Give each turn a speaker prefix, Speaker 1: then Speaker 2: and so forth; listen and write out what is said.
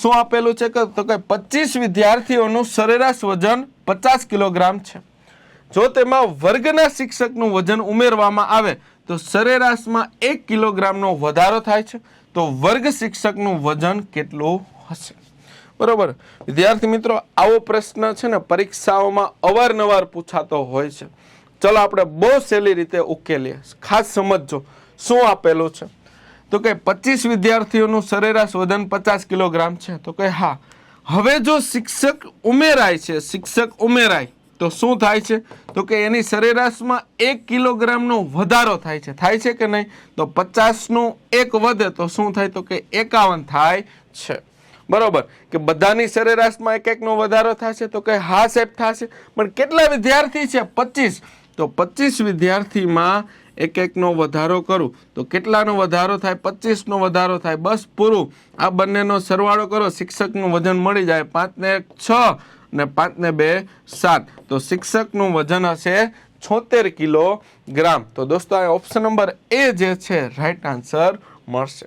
Speaker 1: શું આપેલું છે કે તો કે 25 વિદ્યાર્થીઓનું સરેરાશ વજન 50 કિલોગ્રામ છે. જો તેમાં વર્ગના શિક્ષકનું વજન ઉમેરવામાં આવે તો સરેરાશમાં 1 કિલોગ્રામનો વધારો થાય છે. તો વર્ગ શિક્ષકનું વજન કેટલું હશે? બરોબર વિદ્યાર્થી મિત્રો, આવો પ્રશ્ન છે ને પરીક્ષાઓમાં અવારનવાર પૂછાતો હોય છે. ચલો આપણે બહુ સહેલી રીતે ઉકેલીએ. ખાસ સમજજો શું આપેલું છે. તો કે 25 વિદ્યાર્થીઓનું સરેરાશ વજન 50 કિલોગ્રામ છે. તો કે હા, હવે જો શિક્ષક ઉમેરાય તો શું થાય છે? તો કે એની સરેરાશમાં 1 કિલોગ્રામનો વધારો થાય છે કે નહીં? તો 50નું 1 વધે તો શું થાય? તો કે 51 થાય છે. બરોબર કે બધાની સરેરાશમાં 1-1નો વધારો થશે? તો કે હા સાહેબ થશે. પણ કેટલા વિદ્યાર્થી છે? 25. તો 25 વિદ્યાર્થીમાં 1-1નો વધારો કરું તો કેટલાનો વધારો થાય? 25નો વધારો થાય. બસ પૂરું. આ બંનેનો સરવાળો કરો, શિક્ષકનું વજન મળી જાય. 5 ને 1 6 ને 5 ને 2 7. તો શિક્ષકનું વજન હશે 76 કિલોગ્રામ. તો દોસ્તો આ ઓપ્શન નંબર એ જે છે રાઈટ આન્સર મળશે.